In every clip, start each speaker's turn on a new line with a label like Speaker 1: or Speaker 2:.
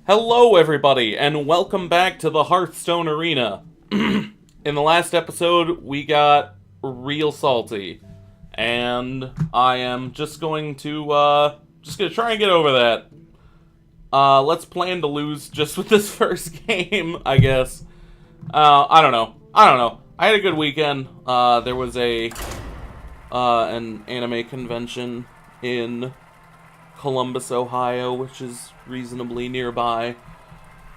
Speaker 1: Hello, everybody, and welcome back to the Hearthstone Arena. In the last episode, we got real salty, and I am just going to try and get over that. Let's plan to lose just with this first game, I guess. I don't know. I had a good weekend. There was an anime convention in Columbus, Ohio, which is reasonably nearby,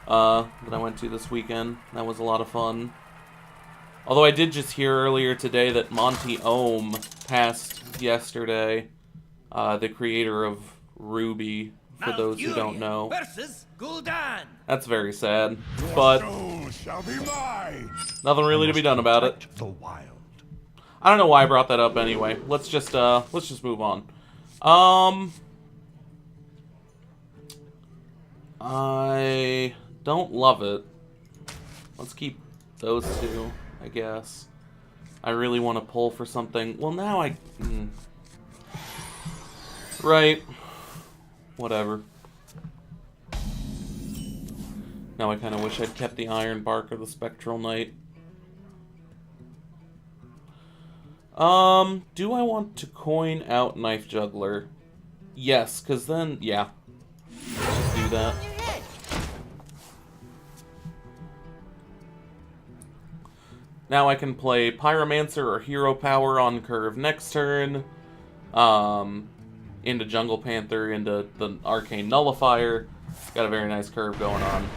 Speaker 1: that I went to this weekend. That was a lot of fun. Although I did just hear earlier today that Monty Ohm passed yesterday, the creator of Ruby, for those who don't know. That's very sad, but nothing really to be done about it. I don't know why I brought that up anyway. Let's just move on. I don't love it. Let's keep those two, I guess. I really want to pull for something. Well, now Right. Whatever. Now I kind of wish I'd kept the Iron Bark or the Spectral Knight. Do I want to coin out Knife Juggler? Yes, because then, yeah. Let's do that. Now I can play Pyromancer or Hero Power on curve next turn. Into Jungle Panther, into the Arcane Nullifier. Got a very nice curve going on.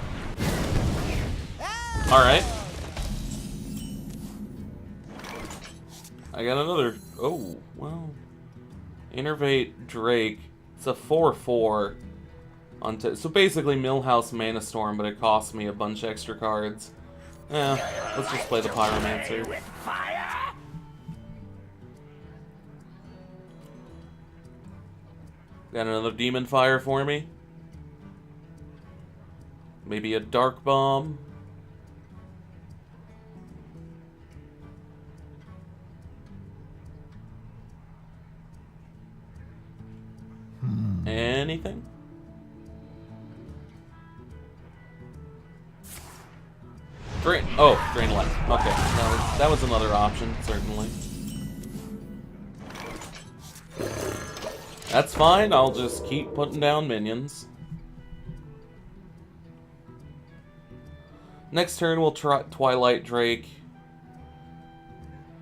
Speaker 1: Alright. I got another... Oh, well... Innervate Drake. It's a 4/4. So basically Millhouse Mana Storm, but it costs me a bunch extra cards. Let's just play the Pyromancer. Got another Demon Fire for me. Maybe a Dark Bomb. Anything? Drain. Oh, Drain Life. Okay, that was another option, certainly. That's fine. I'll just keep putting down minions. Next turn we'll try Twilight Drake.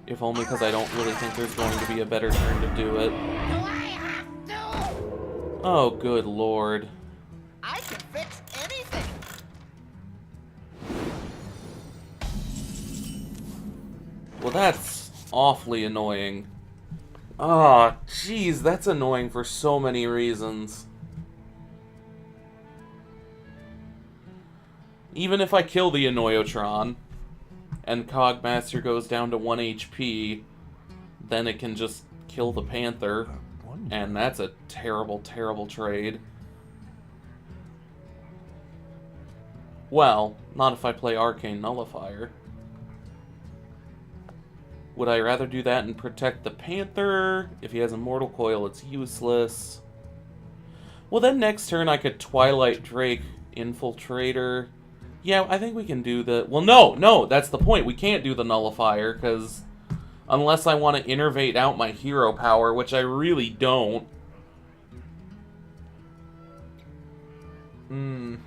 Speaker 1: If only because I don't really think there's going to be a better turn to do it. Oh, good lord.
Speaker 2: I can fix anything.
Speaker 1: Well, that's awfully annoying. Oh, jeez, that's annoying for so many reasons. Even if I kill the Annoyotron, and Cogmaster goes down to 1 HP, then it can just kill the Panther, and that's a terrible, terrible trade. Well, not if I play Arcane Nullifier. Would I rather do that and protect the Panther? If he has Immortal Coil, it's useless. Well, then next turn I could Twilight Drake Infiltrator. Yeah, I think we can do the... Well, no, that's the point. We can't do the Nullifier, because unless I want to innervate out my Hero Power, which I really don't. And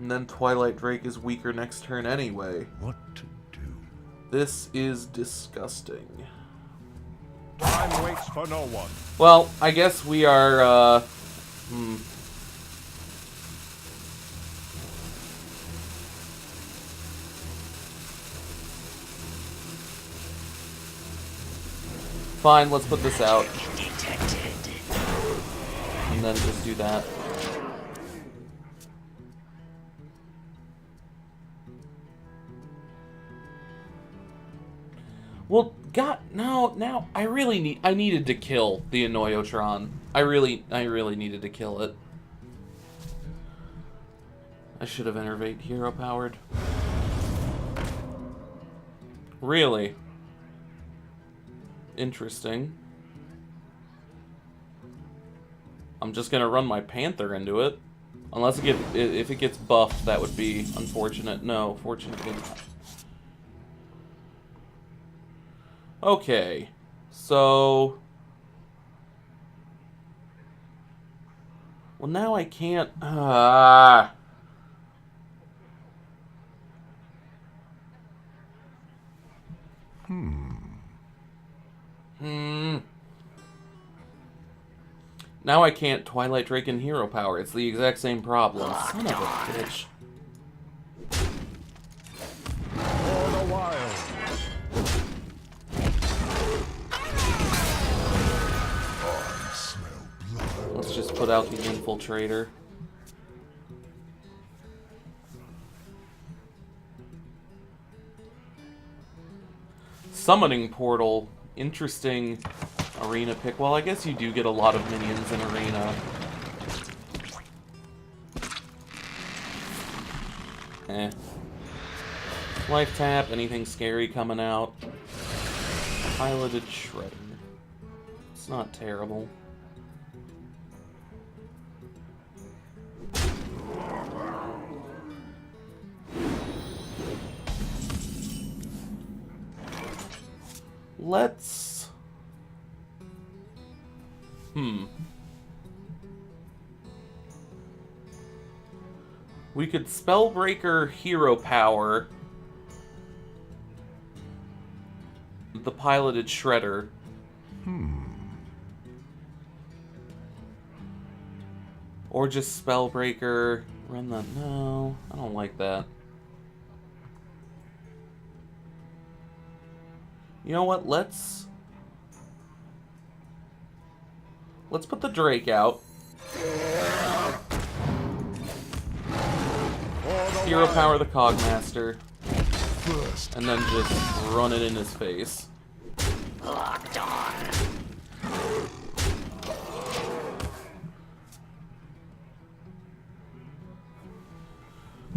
Speaker 1: then Twilight Drake is weaker next turn anyway.
Speaker 3: What to do?
Speaker 1: This is disgusting.
Speaker 3: Time waits for no one.
Speaker 1: Well, I guess we are, Fine, let's put this out. And then just do that. Well, God, no, now I needed to kill the Annoyotron. I really needed to kill it. I should have Innervate Hero Powered. Really? Interesting. I'm just gonna run my Panther into it. Unless if it gets buffed, that would be unfortunate. No, fortunately not. Okay, so... Well, now I can't... Now I can't Twilight Drake and Hero Power. It's the exact same problem. Son of a bitch.
Speaker 3: For the wild. I smell blood.
Speaker 1: Let's just put out the Infiltrator. Summoning Portal. Interesting arena pick. Well, I guess you do get a lot of minions in arena. Life tap, anything scary coming out. Piloted Shredder. It's not terrible. Let's... We could Spellbreaker Hero Power the Piloted Shredder. Or just Spellbreaker... Run the... No, I don't like that. You know what? Let's put the Drake out. Hero Power the Cogmaster. And then just run it in his face.
Speaker 2: Locked on.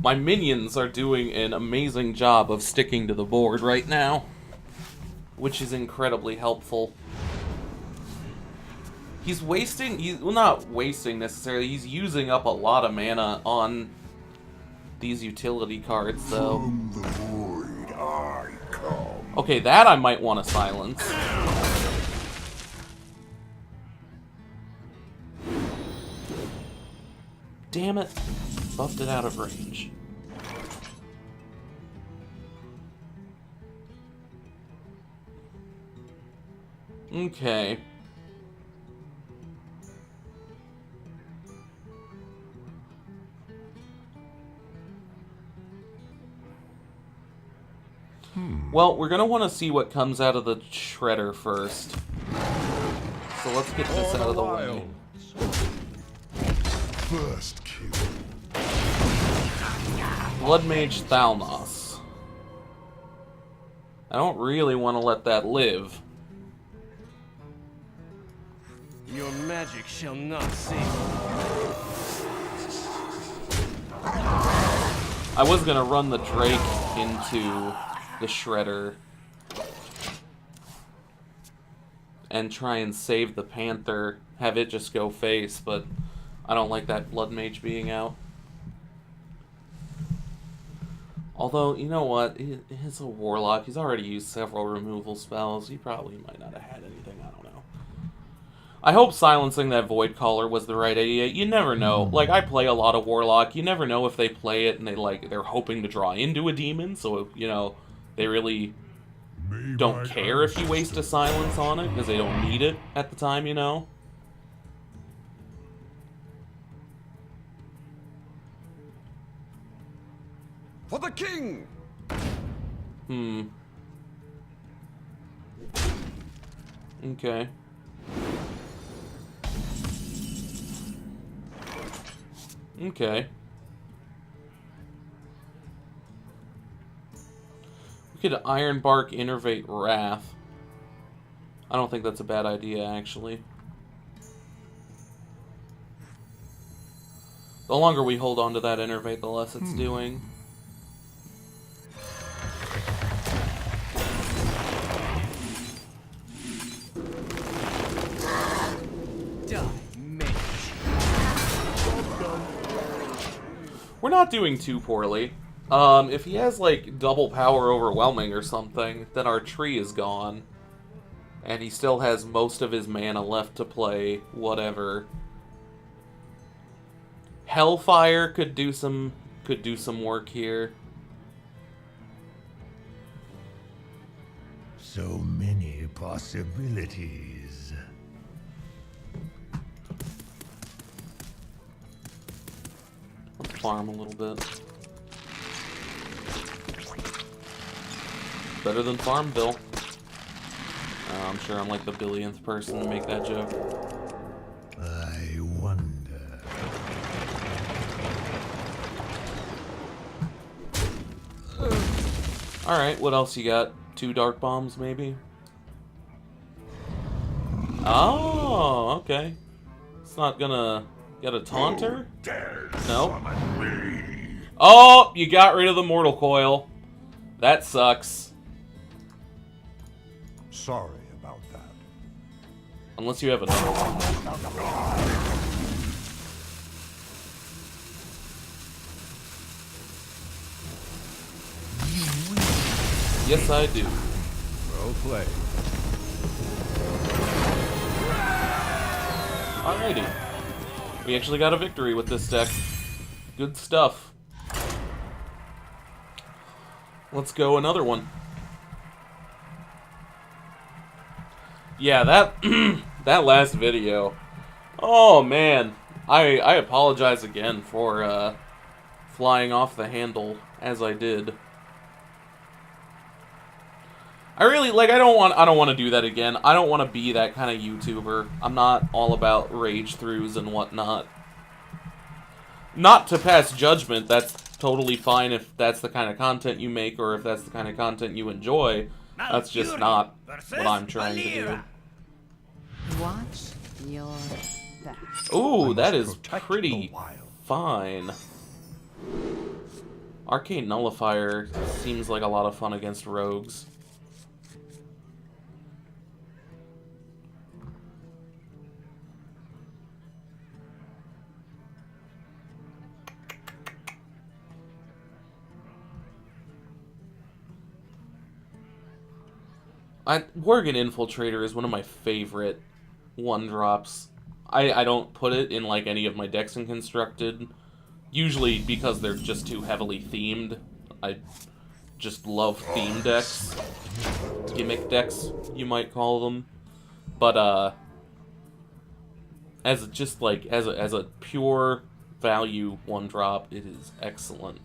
Speaker 1: My minions are doing an amazing job of sticking to the board right now, which is incredibly helpful. He's wasting... well, not wasting necessarily. He's using up a lot of mana on these utility cards, though.
Speaker 3: From the void I come.
Speaker 1: Okay, that I might want to silence. Damn it. Buffed it out of range. Okay. Well, we're gonna want to see what comes out of the Shredder first. So let's get this out of the way.
Speaker 3: First kill.
Speaker 1: Blood Mage Thalnos. I don't really want to let that live.
Speaker 4: Your magic shall not save.
Speaker 1: I was gonna run the Drake into the Shredder and try and save the Panther, have it just go face, but I don't like that Blood Mage being out. Although, you know what? He's a Warlock. He's already used several removal spells. He probably might not have had anything. I don't know. I hope silencing that Void Caller was the right idea. You never know. Like, I play a lot of Warlock. You never know if they play it and they're hoping to draw into a demon. So, you know, they really don't care if you waste a silence on it because they don't need it at the time, you know?
Speaker 4: For the king!
Speaker 1: Okay. Okay. We could Ironbark Innervate Wrath. I don't think that's a bad idea, actually. The longer we hold on to that Innervate, the less it's doing. We're not doing too poorly. If he has, like, double power overwhelming or something, then our tree is gone. And he still has most of his mana left to play whatever. Hellfire could do some work here.
Speaker 3: So many possibilities.
Speaker 1: Let's farm a little bit. Better than Farmville. I'm sure I'm like the billionth person to make that joke.
Speaker 3: I wonder.
Speaker 1: Alright, what else you got? 2 dark bombs, maybe? Oh, okay. It's not gonna get a taunter? No. Oh, you got rid of the mortal coil. That sucks.
Speaker 3: Sorry about that.
Speaker 1: Unless you have another one. Yes, I do.
Speaker 3: Well played.
Speaker 1: Alrighty. We actually got a victory with this deck. Good stuff. Let's go another one. Yeah, that that last video. Oh man, I apologize again for flying off the handle as I did. I really I don't want to do that again. I don't want to be that kind of YouTuber. I'm not all about rage throughs and whatnot. Not to pass judgment, that's totally fine if that's the kind of content you make or if that's the kind of content you enjoy. That's just not what I'm trying to do.
Speaker 2: Watch your back.
Speaker 1: Ooh, that is
Speaker 3: protect
Speaker 1: pretty
Speaker 3: the wild.
Speaker 1: fine. Arcane Nullifier seems like a lot of fun against rogues. Worgen Infiltrator is one of my favorite one-drops. I don't put it in like any of my decks in Constructed, usually because they're just too heavily themed. I just love theme decks. Gimmick decks, you might call them. But, as just like, as a pure value one-drop, it is excellent.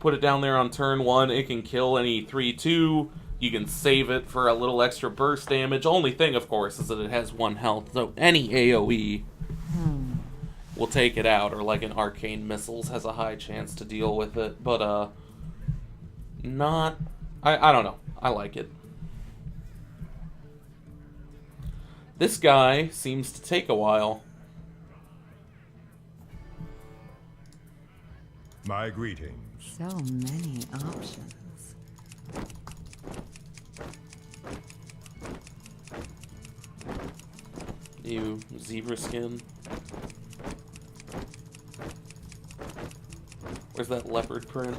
Speaker 1: Put it down there on turn 1, it can kill any 3/2. You can save it for a little extra burst damage. Only thing, of course, is that it has 1 health, so any AoE will take it out, or like an Arcane Missiles has a high chance to deal with it, but, not... I don't know. I like it. This guy seems to take a while.
Speaker 3: My greetings.
Speaker 2: So many options.
Speaker 1: You zebra skin. Where's that leopard print?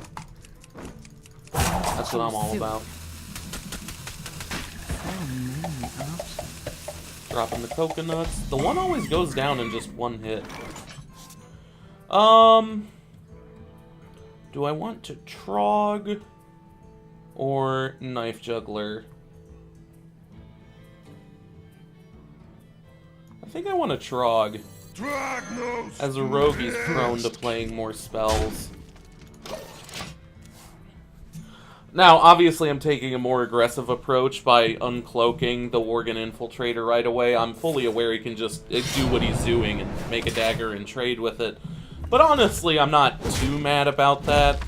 Speaker 1: That's what I'm all about.
Speaker 2: So many options.
Speaker 1: Dropping the coconuts. The one always goes down in just 1 hit. Do I want to Trog or Knife Juggler? I think I want to Trog. As a rogue, he's prone to playing more spells. Now, obviously, I'm taking a more aggressive approach by uncloaking the Worgen Infiltrator right away. I'm fully aware he can just do what he's doing and make a dagger and trade with it. But honestly, I'm not too mad about that.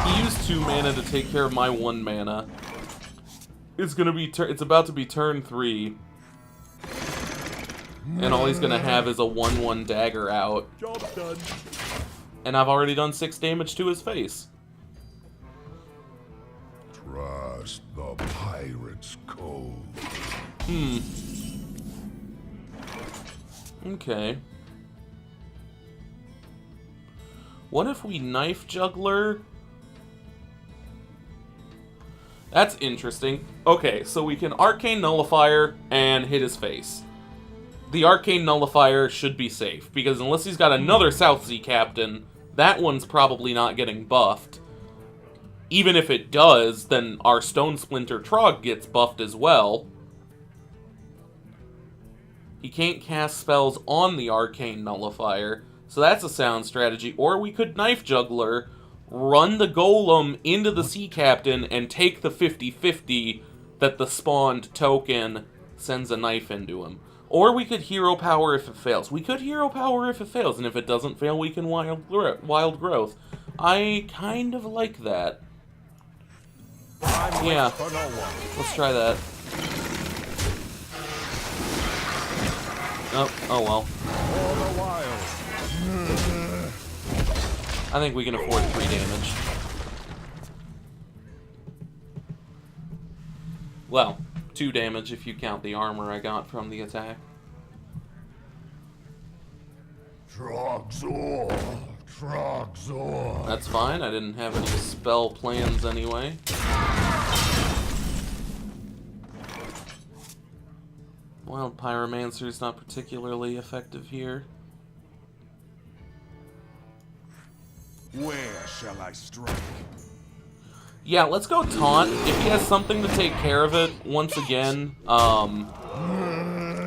Speaker 1: He used 2 mana to take care of my 1 mana. It's about to be turn 3. And all he's gonna have is a 1/1 dagger out.
Speaker 3: Job done.
Speaker 1: And I've already done 6 damage to his face.
Speaker 3: Trust the pirate's code.
Speaker 1: Okay. What if we knife juggler? That's interesting. Okay, so we can Arcane Nullifier and hit his face. The Arcane Nullifier should be safe, because unless he's got another South Sea Captain, that one's probably not getting buffed. Even if it does, then our Stone Splinter Trog gets buffed as well. He can't cast spells on the Arcane Nullifier, so that's a sound strategy. Or we could Knife Juggler, run the Golem into the Sea Captain, and take the 50-50 that the spawned token sends a knife into him. Or we could Hero Power if it fails. We could Hero Power if it fails, and if it doesn't fail, we can Wild Growth. I kind of like that. Yeah, let's try that. Oh well. I think we can afford 3 damage. Well, 2 damage if you count the armor I got from the attack.
Speaker 3: Trogzor! Trogzor!
Speaker 1: That's fine, I didn't have any spell plans anyway. Wild Pyromancer's not particularly effective here.
Speaker 3: Where shall I strike?
Speaker 1: Yeah, let's go Taunt. If he has something to take care of it, once again,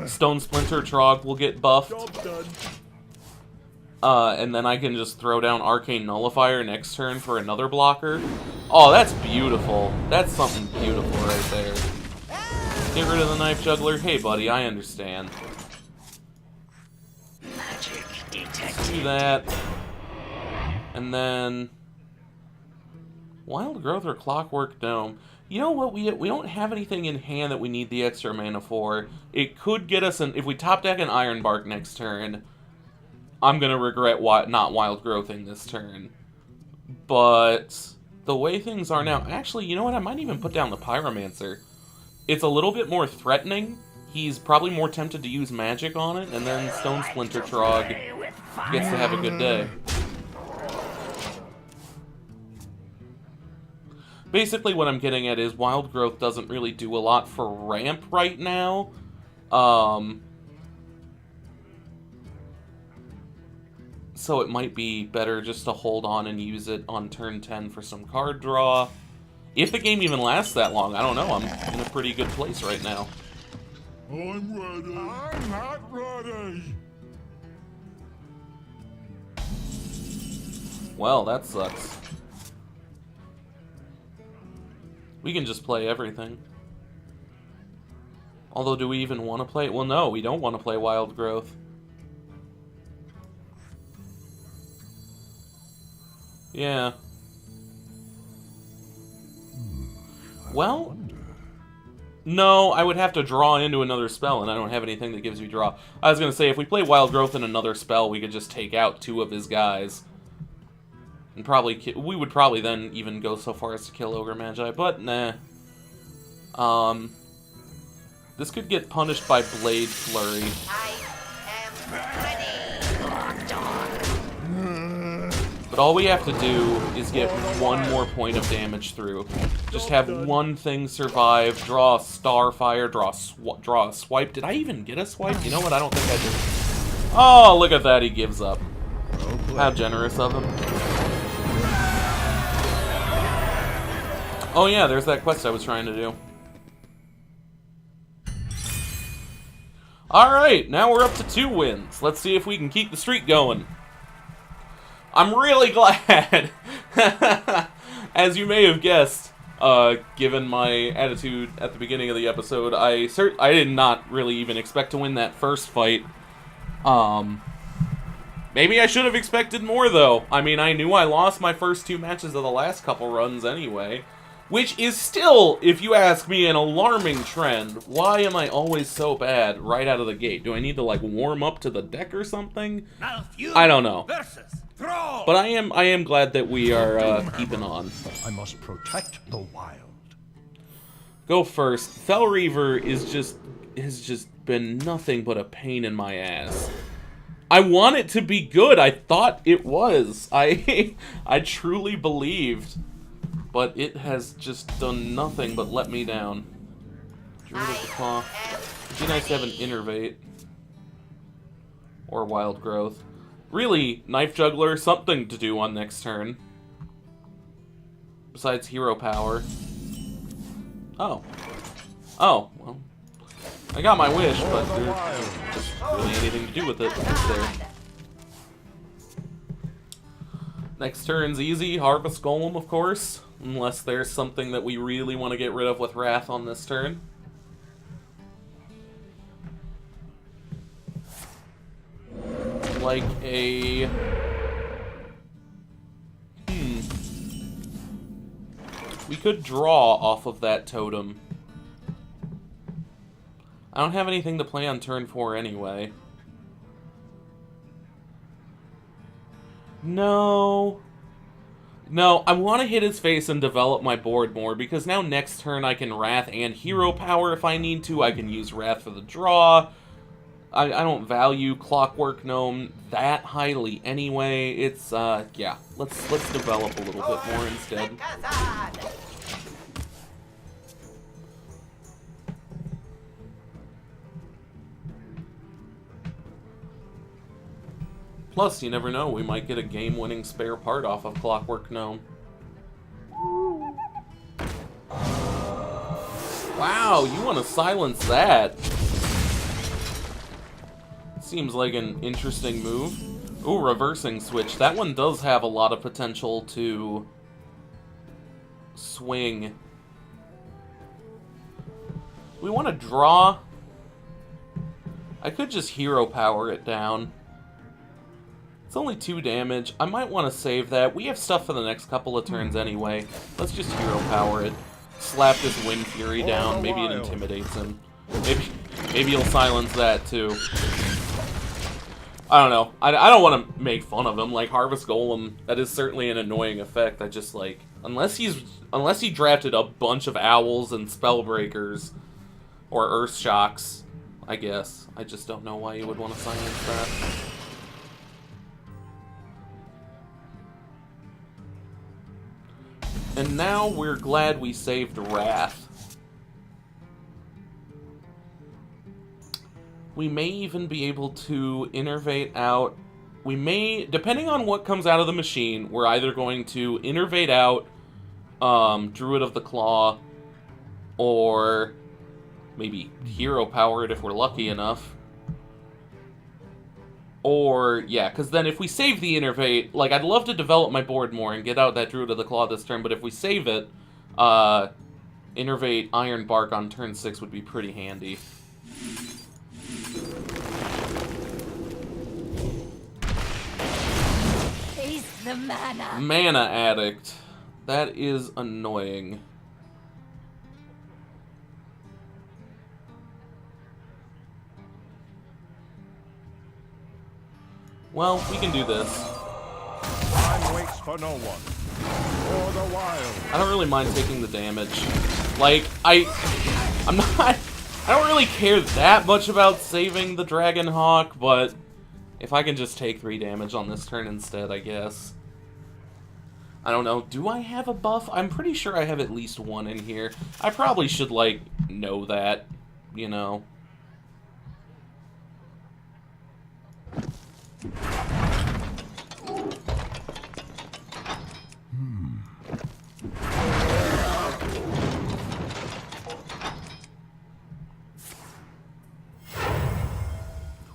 Speaker 1: Stone Splinter Trog will get buffed. And then I can just throw down Arcane Nullifier next turn for another blocker. Oh, that's beautiful. That's something beautiful right there. Get rid of the Knife Juggler. Hey, buddy, I understand. Let's do that. And then Wild Growth or Clockwork Dome. You know what? We don't have anything in hand that we need the extra mana for. It could get us if we top deck an Ironbark next turn. I'm gonna regret not Wild Growthing this turn. But the way things are now, actually, you know what? I might even put down the Pyromancer. It's a little bit more threatening. He's probably more tempted to use magic on it, and then Stone Splinter Trog gets to have a good day. Basically what I'm getting at is Wild Growth doesn't really do a lot for ramp right now. So it might be better just to hold on and use it on turn 10 for some card draw. If the game even lasts that long, I don't know. I'm in a pretty good place right now.
Speaker 3: I'm ready. I'm not ready.
Speaker 1: Well, that sucks. We can just play everything. Although, do we even want to play? Well, no, we don't want to play Wild Growth. Yeah. Well, no, I would have to draw into another spell, and I don't have anything that gives me draw. I was going to say, if we play Wild Growth in another spell, we could just take out 2 of his guys. And we would probably then even go so far as to kill Ogre Magi, but nah. This could get punished by Blade Flurry. But all we have to do is get 1 more point of damage through. Just have 1 thing survive, draw a Starfire, draw a swipe. Did I even get a swipe? You know what? I don't think I did. Oh, look at that. He gives up. How generous of him. Oh yeah, there's that quest I was trying to do. Alright, now we're up to 2 wins. Let's see if we can keep the streak going. I'm really glad, as you may have guessed, given my attitude at the beginning of the episode, I did not really even expect to win that first fight. Maybe I should have expected more, though. I mean, I knew I lost my first 2 matches of the last couple runs anyway. Which is still, if you ask me, an alarming trend. Why am I always so bad right out of the gate? Do I need to, like, warm up to the deck or something? I don't know. But I am glad that we are keeping on.
Speaker 3: I must protect the wild.
Speaker 1: Go first. Fellreaver has just been nothing but a pain in my ass. I want it to be good. I thought it was. I truly believed. But it has just done nothing but let me down. Druid of the Claw. It'd be nice to have an Innervate. Or Wild Growth. Really, Knife Juggler, something to do on next turn. Besides hero power. Oh. Oh, well. I got my wish, but there's just really anything to do with it, is there? Next turn's easy. Harvest Golem, of course. Unless there's something that we really want to get rid of with Wrath on this turn. Like a... We could draw off of that totem. I don't have anything to play on turn 4 anyway. No. No, I want to hit his face and develop my board more, because now next turn I can Wrath and Hero Power if I need to. I can use Wrath for the draw. I don't value Clockwork Gnome that highly anyway. It's, yeah. Let's develop a little bit more instead. Plus, you never know, we might get a game-winning spare part off of Clockwork Gnome. Wow, you want to silence that. Seems like an interesting move. Ooh, Reversing Switch. That one does have a lot of potential to swing. We want to draw. I could just Hero Power it down. It's only 2 damage. I might want to save that. We have stuff for the next couple of turns anyway. Let's just Hero Power it. Slap this Wind Fury down. Maybe it intimidates him. Maybe he'll silence that too. I don't know. I don't want to make fun of him. Like, Harvest Golem, that is certainly an annoying effect. I just, like... Unless he drafted a bunch of Owls and Spellbreakers, or Earth Shocks, I guess. I just don't know why you would want to silence that. And now we're glad we saved Wrath. We may even be able to Innervate out... We may, depending on what comes out of the machine, we're either going to Innervate out Druid of the Claw, or maybe Hero Power it if we're lucky enough. Or, yeah, because then if we save the Innervate, like, I'd love to develop my board more and get out that Druid of the Claw this turn, but if we save it, Innervate Iron Bark on turn 6 would be pretty handy.
Speaker 2: Taste the mana.
Speaker 1: Mana Addict. That is annoying. Well, we can do this.
Speaker 3: Time waits for no one. For the wild.
Speaker 1: I don't really mind taking the damage. Like, I'm not... I don't really care that much about saving the Dragon Hawk, but if I can just take 3 damage on this turn instead, I guess. I don't know. Do I have a buff? I'm pretty sure I have at least 1 in here. I probably should, like, know that, you know.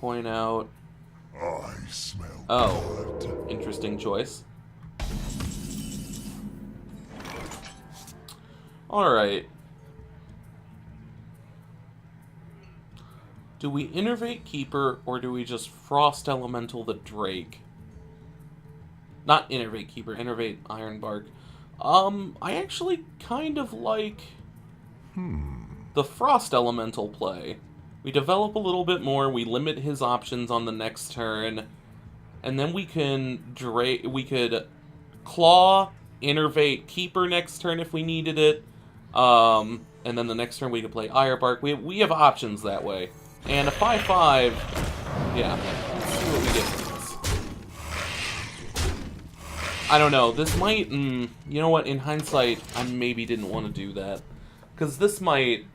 Speaker 1: Point out.
Speaker 3: I smell
Speaker 1: Oh,
Speaker 3: blood.
Speaker 1: interesting choice. Alright. Do we Innervate Keeper, or do we just Frost Elemental the Drake? Not Innervate Keeper, Innervate Iron Bark. I actually kind of like the Frost Elemental play. We develop a little bit more, we limit his options on the next turn, and then we can we could Claw, Innervate Keeper next turn if we needed it, and then the next turn we could play Iron Bark. We have options that way. And a 5/5, yeah, let's see what we get. I don't know. This might... you know what? In hindsight, I maybe didn't want to do that. Because this might...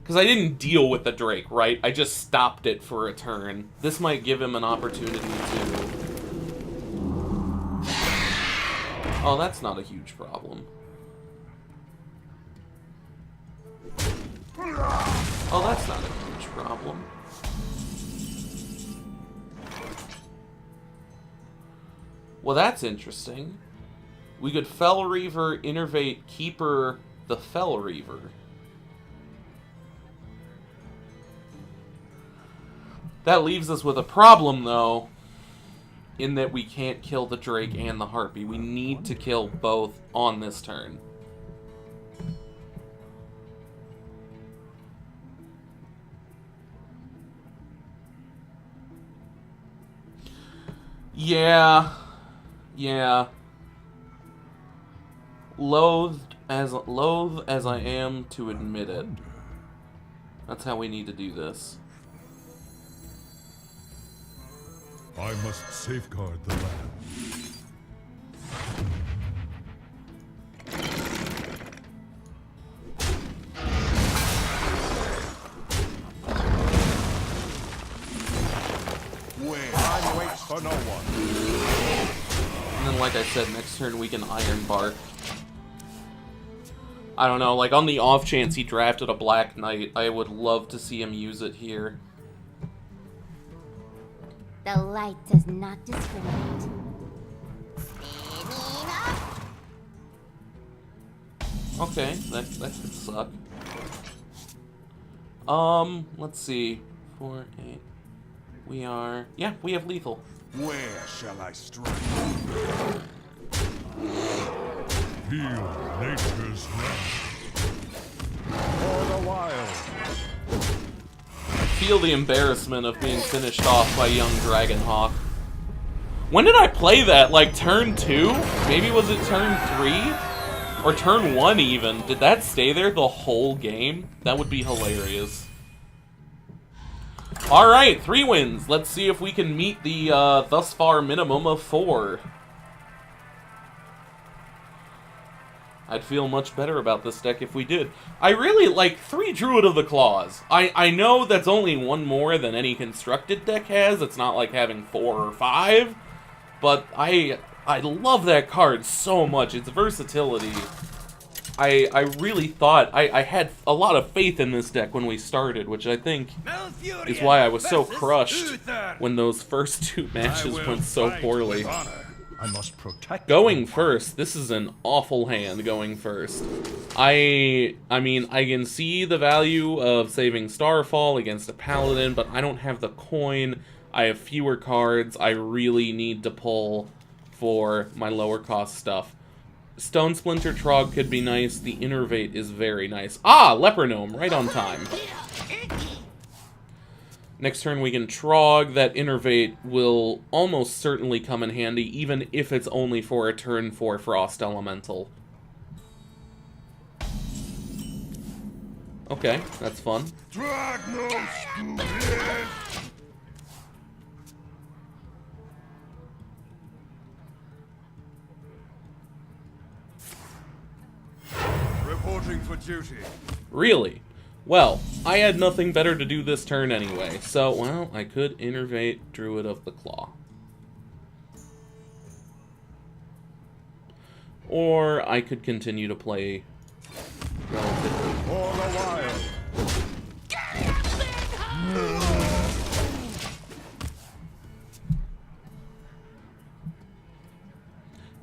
Speaker 1: Because I didn't deal with the Drake, right? I just stopped it for a turn. This might give him an opportunity to... Oh, that's not a huge problem. Oh, that's not a huge problem. Well, that's interesting. We could Fel Reaver, Innervate, Keeper, the Fel Reaver. That leaves us with a problem, though, in that we can't kill the Drake and the Harpy. We need to kill both on this turn. Yeah. Yeah. Loath as I am to admit it. That's how we need to do this.
Speaker 3: I must safeguard the land. Time waits for no one.
Speaker 1: And then, like I said, next turn we can Iron Bark. I don't know, like on the off chance he drafted a Black Knight, I would love to see him use it here.
Speaker 2: The light does not discriminate.
Speaker 1: Okay, that could suck. Let's see. 4, 8. We are... Yeah, we have lethal.
Speaker 3: Where shall I strike? Feel nature's wrath. For the wild.
Speaker 1: Feel the embarrassment of being finished off by young Dragonhawk. When did I play that? Like turn 2? Maybe was it turn 3? Or turn 1 even? Did that stay there the whole game? That would be hilarious. Alright, 3 wins. Let's see if we can meet the thus far minimum of 4. I'd feel much better about this deck if we did. I really like 3 Druid of the Claws. I know that's only 1 more than any constructed deck has. It's not like having 4 or 5. But I love that card so much. Its versatility. I really thought... I had a lot of faith in this deck when we started, which I think is why I was so crushed when those first 2 matches went so poorly.
Speaker 3: I must protect.
Speaker 1: Going first, this is an awful hand going first. I mean, I can see the value of saving Starfall against a Paladin, but I don't have the coin. I have fewer cards. I really need to pull for my lower cost stuff. Stone Splinter Trog could be nice. The Innervate is very nice. Ah, Leper Gnome, right on time. Next turn we can Trog. That Innervate will almost certainly come in handy, even if it's only for a turn 4 Frost Elemental. Okay, that's fun.
Speaker 3: Reporting for duty.
Speaker 1: Really? Well, I had nothing better to do this turn anyway, so, well, I could Innervate Druid of the Claw. Or I could continue to play relatively.
Speaker 3: For the wild.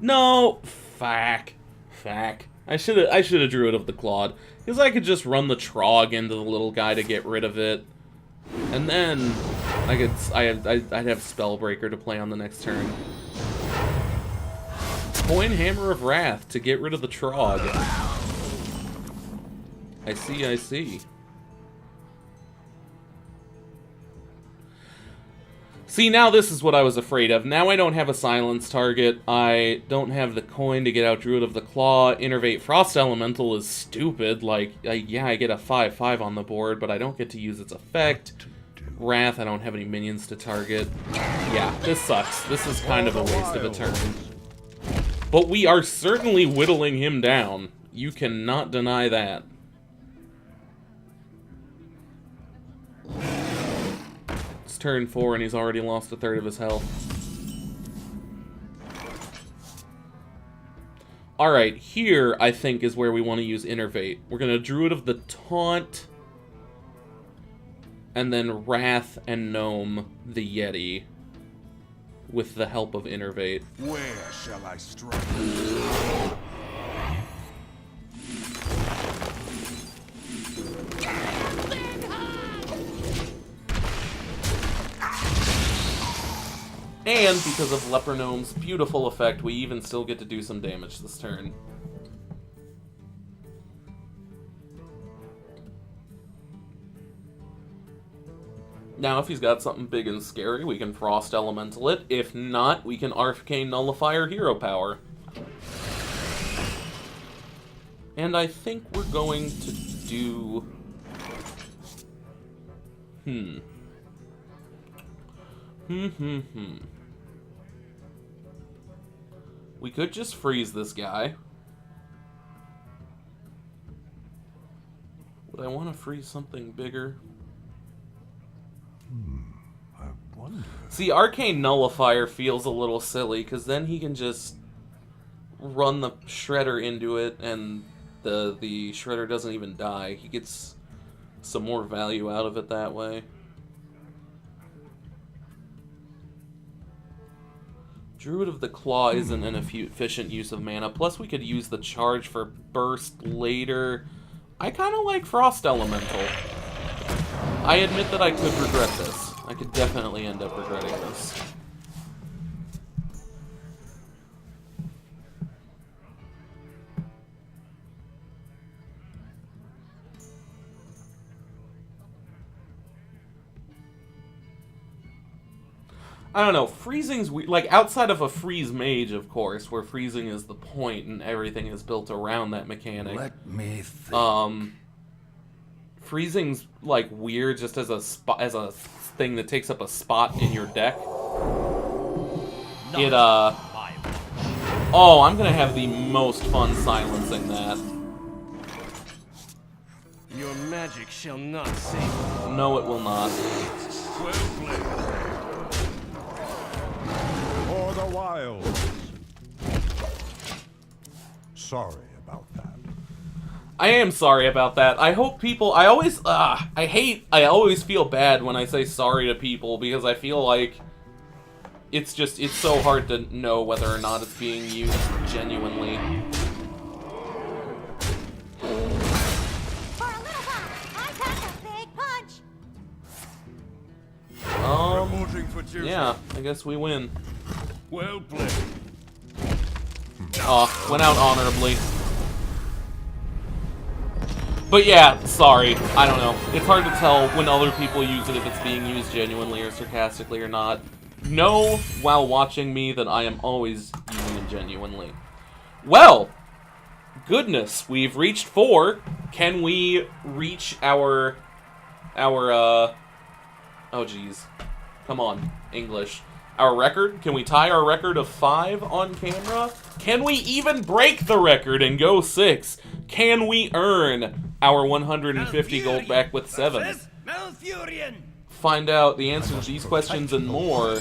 Speaker 1: No! Fuck. I should have Druid of the Clawed. Because I could just run the Trog into the little guy to get rid of it. And then I'd have Spellbreaker to play on the next turn. Coin Hammer of Wrath to get rid of the Trog. I see. See, now this is what I was afraid of. Now I don't have a silence target. I don't have the coin to get out Druid of the Claw. Innervate Frost Elemental is stupid. Like, yeah, I get a 5/5 on the board, but I don't get to use its effect. Wrath, I don't have any minions to target. Yeah, this sucks. This is kind of a waste of a turn. But we are certainly whittling him down. You cannot deny that. It's turn 4 and he's already lost a third of his health. Alright, here I think is where we want to use Innervate. We're going to Druid of the Taunt, and then Wrath and Gnome the Yeti with the help of Innervate.
Speaker 3: Where shall I strike?
Speaker 1: And because of Leper Gnome's beautiful effect, we even still get to do some damage this turn. Now, if he's got something big and scary, we can Frost Elemental it. If not, we can Arcane Nullifier Hero Power. And I think we're going to do... We could just freeze this guy. Would I want to freeze something bigger?
Speaker 3: I wonder.
Speaker 1: See, Arcane Nullifier feels a little silly, because then he can just run the Shredder into it, and the Shredder doesn't even die. He gets some more value out of it that way. Druid of the Claw isn't an efficient use of mana. Plus, we could use the charge for burst later. I kind of like Frost Elemental. I admit that I could regret this. I could definitely end up regretting this. I don't know, freezing's like, outside of a freeze mage, of course, where freezing is the point and everything is built around that mechanic.
Speaker 3: Let me think.
Speaker 1: Freezing's like weird just as a thing that takes up a spot in your deck. Oh, I'm gonna have the most fun silencing that.
Speaker 4: Your magic shall not save you.
Speaker 1: No, it will not.
Speaker 3: Well played. For the wilds. Sorry about that.
Speaker 1: I am sorry about that. I hope people... I always feel bad when I say sorry to people, because I feel like it's so hard to know whether or not it's being used genuinely.
Speaker 2: For a little while, I packed a big punch.
Speaker 3: Reporting for duty.
Speaker 1: Yeah, I guess we win.
Speaker 3: Well played.
Speaker 1: Oh, went out honorably. But yeah, sorry. I don't know. It's hard to tell when other people use it if it's being used genuinely or sarcastically or not. Know while watching me that I am always using it genuinely. Well, goodness, we've reached 4. Can we reach our oh geez. Come on, English. Our record? Can we tie our record of 5 on camera? Can we even break the record and go 6? Can we earn our 150 gold back with 7? Find out the answer to these questions and more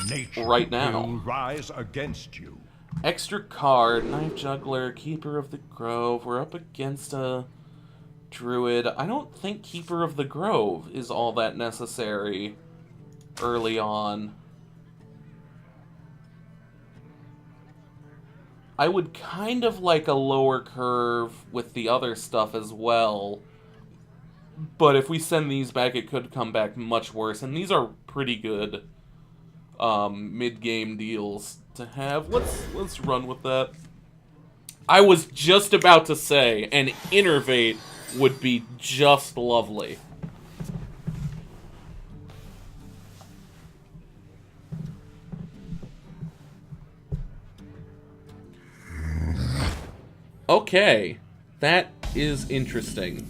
Speaker 3: Nature
Speaker 1: right now.
Speaker 3: will rise against you.
Speaker 1: Extra card, Knife Juggler, Keeper of the Grove. We're up against a Druid. I don't think Keeper of the Grove is all that necessary early on. I would kind of like a lower curve with the other stuff as well. But if we send these back, it could come back much worse. And these are pretty good mid-game deals to have. Let's run with that. I was just about to say an Innervate would be just lovely. Okay, that is interesting.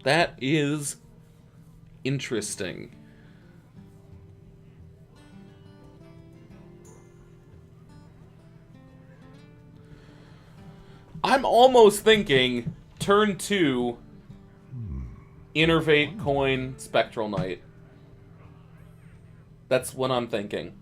Speaker 1: That is interesting. I'm almost thinking turn 2, Innervate, Coin, Spectral Knight. That's what I'm thinking.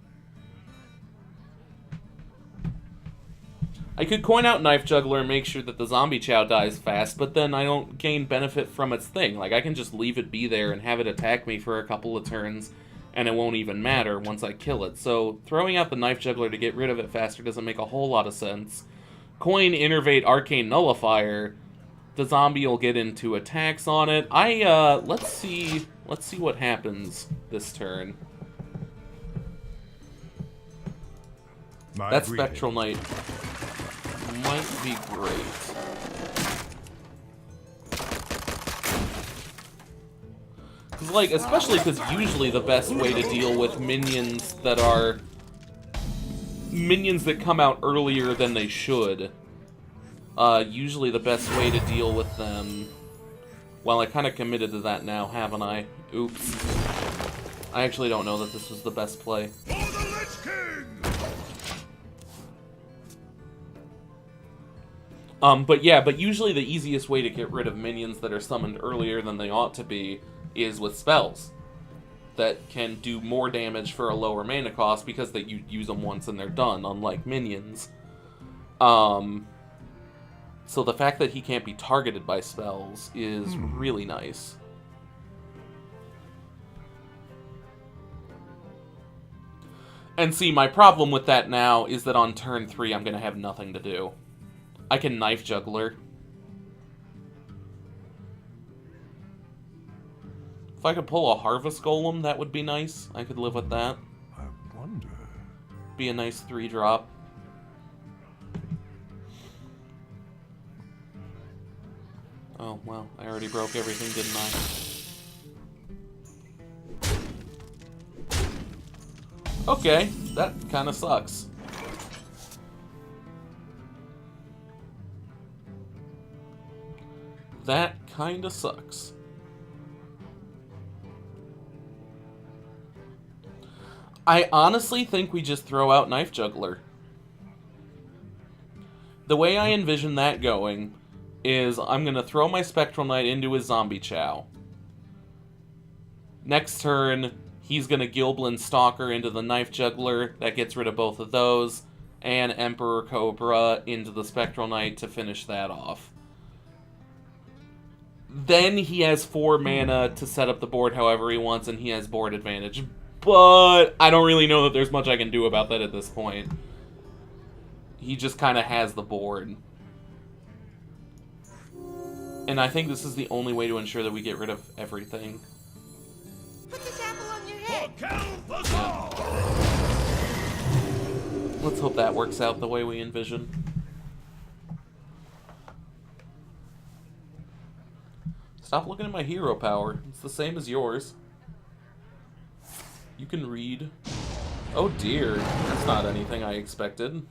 Speaker 1: I could coin out Knife Juggler and make sure that the Zombie Chow dies fast, but then I don't gain benefit from its thing. Like, I can just leave it be there and have it attack me for a couple of turns, and it won't even matter once I kill it. So, throwing out the Knife Juggler to get rid of it faster doesn't make a whole lot of sense. Coin, Innervate, Arcane Nullifier. The zombie will get into attacks on it. Let's see what happens this turn. That Spectral Knight might be great. Cause, like, especially because usually the best way to deal with minions that are minions that come out earlier than they should. Usually the best way to deal with them. Well, I kind of committed to that now, haven't I? Oops. I actually don't know that this was the best play.
Speaker 3: For the Lich King!
Speaker 1: But usually the easiest way to get rid of minions that are summoned earlier than they ought to be is with spells that can do more damage for a lower mana cost because that you use them once and they're done, unlike minions. So the fact that he can't be targeted by spells is really nice. And see, my problem with that now is that on turn 3 I'm going to have nothing to do. I can Knife Juggler. If I could pull a Harvest Golem, that would be nice. I could live with that.
Speaker 3: I wonder.
Speaker 1: Be a nice 3-drop. Oh, well, I already broke everything, didn't I? Okay, that kind of sucks. That kind of sucks. I honestly think we just throw out Knife Juggler. The way I envision that going is I'm going to throw my Spectral Knight into his Zombie Chow. Next turn, he's going to Gilblin Stalker into the Knife Juggler. That gets rid of both of those. And Emperor Cobra into the Spectral Knight to finish that off. Then he has 4 mana to set up the board however he wants, and he has board advantage. But I don't really know that there's much I can do about that at this point. He just kind of has the board. And I think this is the only way to ensure that we get rid of everything.
Speaker 2: Put this apple on your head.
Speaker 1: Let's hope that works out the way we envision. Stop looking at my hero power. It's the same as yours. You can read. Oh dear, that's not anything I expected.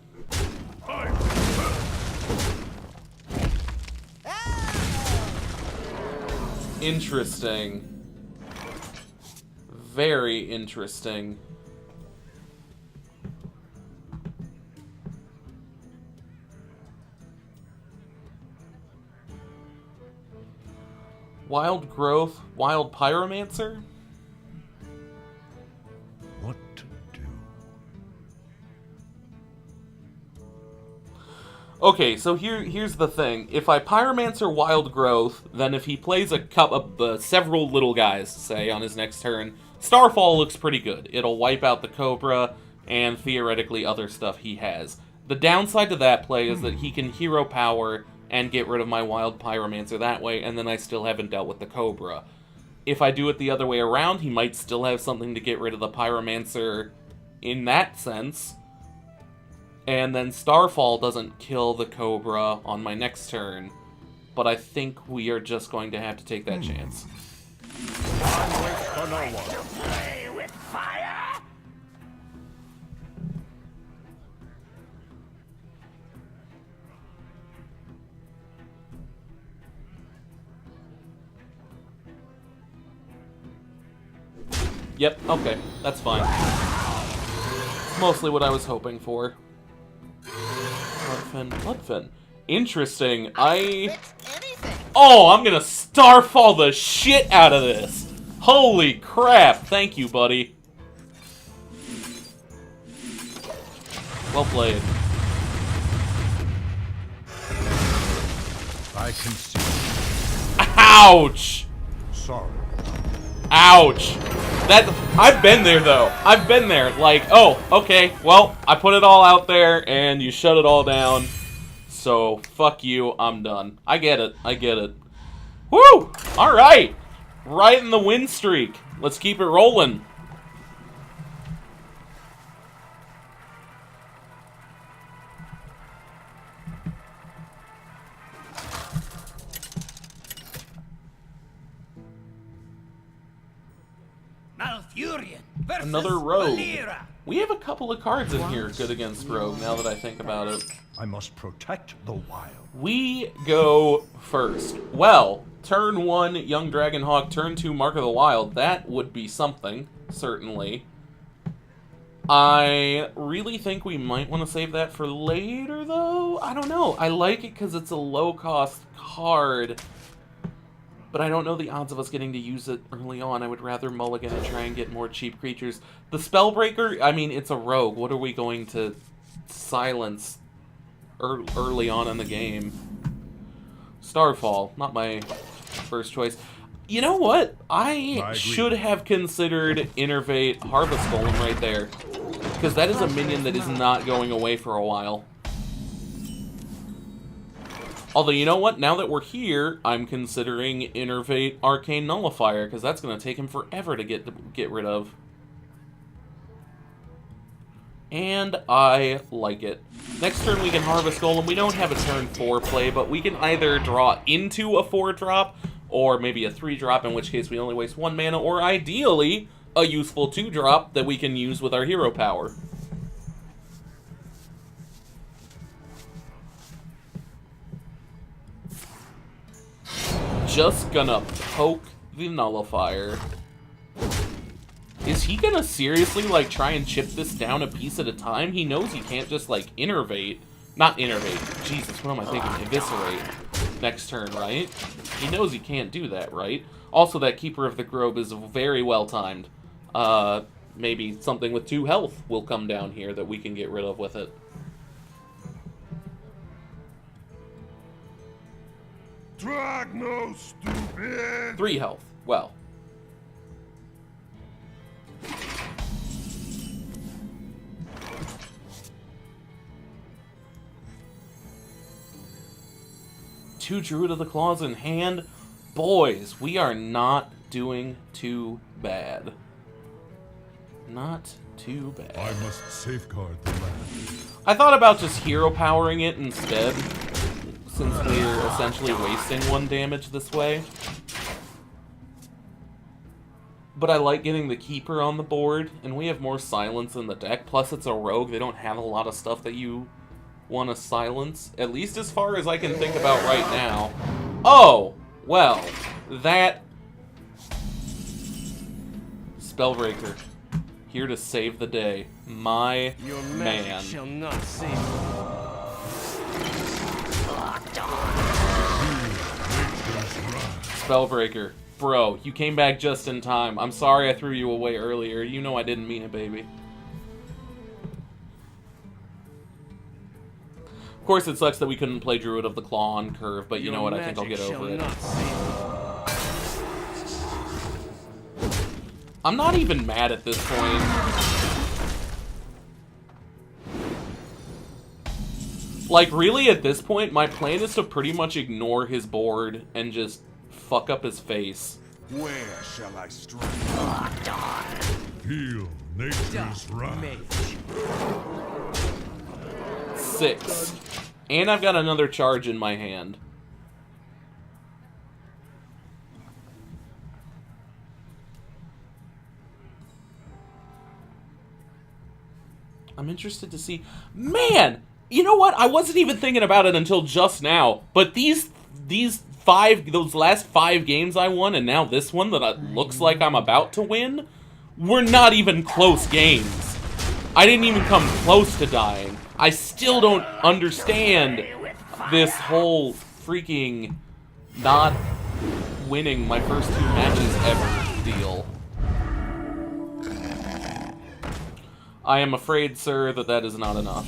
Speaker 1: Interesting. Very interesting. Wild Growth, Wild Pyromancer?
Speaker 3: What to do?
Speaker 1: Okay, so here's the thing. If I Pyromancer Wild Growth, then if he plays several little guys, say, on his next turn, Starfall looks pretty good. It'll wipe out the Cobra and theoretically other stuff he has. The downside to that play is that he can Hero Power and get rid of my Wild Pyromancer that way, and then I still haven't dealt with the Cobra. If I do it the other way around, he might still have something to get rid of the Pyromancer in that sense. And then Starfall doesn't kill the Cobra on my next turn. But I think we are just going to have to take that chance.
Speaker 3: Time waits for no one.
Speaker 4: Play with fire!
Speaker 1: Yep, okay. That's fine. Mostly what I was hoping for. Bloodfin. Interesting.
Speaker 2: Fix anything.
Speaker 1: Oh, I'm gonna starfall the shit out of this! Holy crap! Thank you, buddy. Well played.
Speaker 3: I can see.
Speaker 1: Ouch!
Speaker 3: Sorry.
Speaker 1: Ouch! I've been there, though. I've been there. Like, oh, okay, well, I put it all out there, and you shut it all down. So, fuck you, I'm done. I get it. I get it. Woo! Alright! Right in the win streak. Let's keep it rolling.
Speaker 2: Malfurion versus
Speaker 1: Another rogue.
Speaker 2: Valera.
Speaker 1: We have a couple of cards in here good against rogue, now that I think about it.
Speaker 3: I must protect the wild.
Speaker 1: We go first. Well, turn 1, Young Dragonhawk, turn 2, Mark of the Wild. That would be something, certainly. I really think we might want to save that for later, though. I don't know. I like it because it's a low-cost card, but I don't know the odds of us getting to use it early on. I would rather mulligan and try and get more cheap creatures. The Spellbreaker, I mean, it's a rogue. What are we going to silence early on in the game? Starfall, not my first choice. You know what? I should have considered Innervate Harvest Golem right there, because that is a minion that is not going away for a while. Although, you know what? Now that we're here, I'm considering Innervate Arcane Nullifier, because that's going to take him forever to get rid of. And I like it. Next turn we can Harvest Golem. We don't have a turn 4 play, but we can either draw into a 4-drop, or maybe a 3-drop, in which case we only waste 1 mana, or ideally, a useful 2-drop that we can use with our hero power. Just gonna poke the Nullifier. Is he gonna seriously, like, try and chip this down a piece at a time? He knows he can't just, like, Innervate. Not Innervate. Jesus, what am I thinking? Eviscerate next turn, right? He knows he can't do that, right? Also, that Keeper of the Grove is very well timed. Maybe something with 2 health will come down here that we can get rid of with it.
Speaker 3: Drag no stupid.
Speaker 1: 3 health. Well. Two Druid of the Claws in hand. Boys, we are not doing too bad. Not too bad.
Speaker 3: I must safeguard the land.
Speaker 1: I thought about just hero powering it instead, since we're essentially wasting 1 damage this way. But I like getting the Keeper on the board, and we have more silence in the deck. Plus, it's a rogue. They don't have a lot of stuff that you want to silence, at least as far as I can think about right now. Oh, well, that Spellbreaker, here to save the day. My
Speaker 4: Your
Speaker 1: man.
Speaker 4: magic shall not save you.
Speaker 1: Spellbreaker, bro, you came back just in time. I'm sorry I threw you away earlier. You know I didn't mean it, baby. Of course, it sucks that we couldn't play Druid of the Claw on curve, but you know what? I think I'll get over it. I'm not even mad at this point. Like, really, at this point, my plan is to pretty much ignore his board and just fuck up his face.
Speaker 3: Where shall I strike? Feel nature's wrath.
Speaker 1: 6. And I've got another charge in my hand. I'm interested to see... Man! You know what? I wasn't even thinking about it until just now. But those last 5 games I won, and now this one that looks like I'm about to win, were not even close games. I didn't even come close to dying. I still don't understand this whole freaking not winning my first 2 matches ever deal. I am afraid, sir, that that is not enough.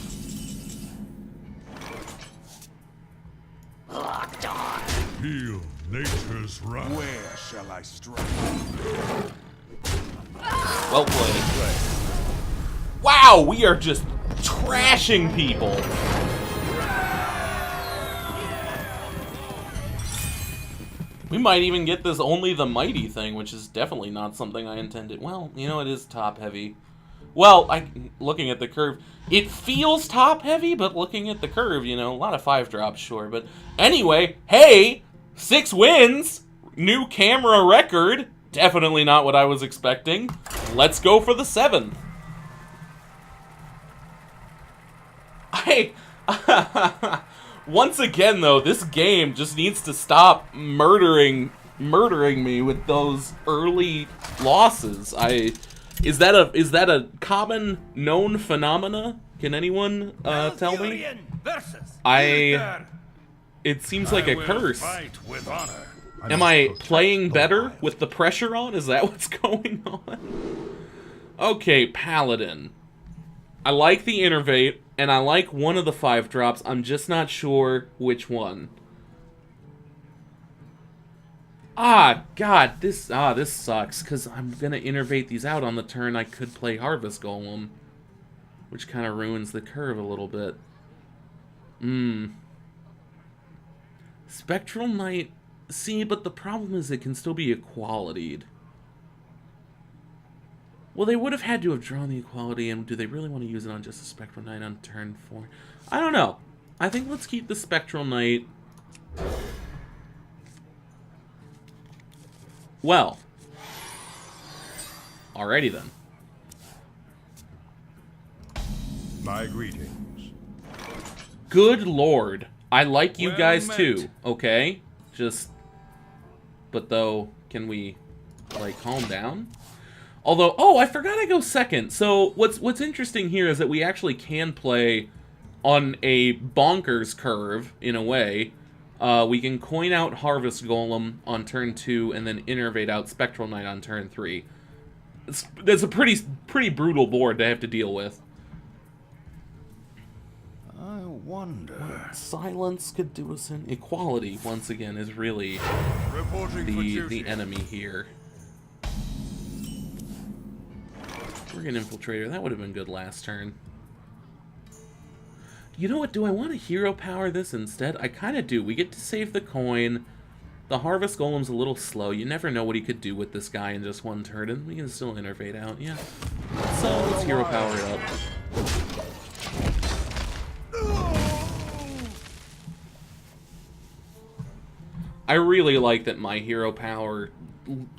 Speaker 3: Feel nature's wrath. Where shall I strike?
Speaker 1: Well played. Wow, we are just trashing people. We might even get this only the mighty thing, which is definitely not something I intended. Well, you know, it is top heavy. Well, looking at the curve, it feels top heavy, but looking at the curve, you know, a lot of 5 drops, sure. But anyway, hey, 6 wins, new camera record. Definitely not what I was expecting. Let's go for the 7th. Once again, though, this game just needs to stop murdering me with those early losses. Is that a common known phenomena? Can anyone tell me? It seems like a curse. Am I playing better with the pressure on? Is that what's going on? Okay, Paladin. I like the Innervate, and I like one of the 5 drops. I'm just not sure which one. God, this sucks, because I'm gonna Innervate these out on the turn I could play Harvest Golem, which kind of ruins the curve a little bit. Spectral Knight, see, but the problem is it can still be equality'd. Well, they would have had to have drawn the equality, and do they really want to use it on just a Spectral Knight on turn 4? I don't know. I think let's keep the Spectral Knight. Well. Alrighty then.
Speaker 3: My greetings.
Speaker 1: Good lord. I like you
Speaker 3: Well
Speaker 1: guys
Speaker 3: met.
Speaker 1: too, okay? But though, can we, like, calm down? Although, oh, I forgot I go second. So what's interesting here is that we actually can play on a bonkers curve, in a way. We can coin out Harvest Golem on turn 2 and then Innervate out Spectral Knight on turn 3. That's a pretty brutal board to have to deal with.
Speaker 3: I wonder.
Speaker 1: Silence could do us in. Equality, once again, is really the enemy here. Organ Infiltrator, that would have been good last turn. You know what, do I want to hero power this instead? I kind of do. We get to save the coin. The Harvest Golem's a little slow. You never know what he could do with this guy in just one turn, and we can still Innervate out, yeah. So, let's hero power it up. I really like that my hero power,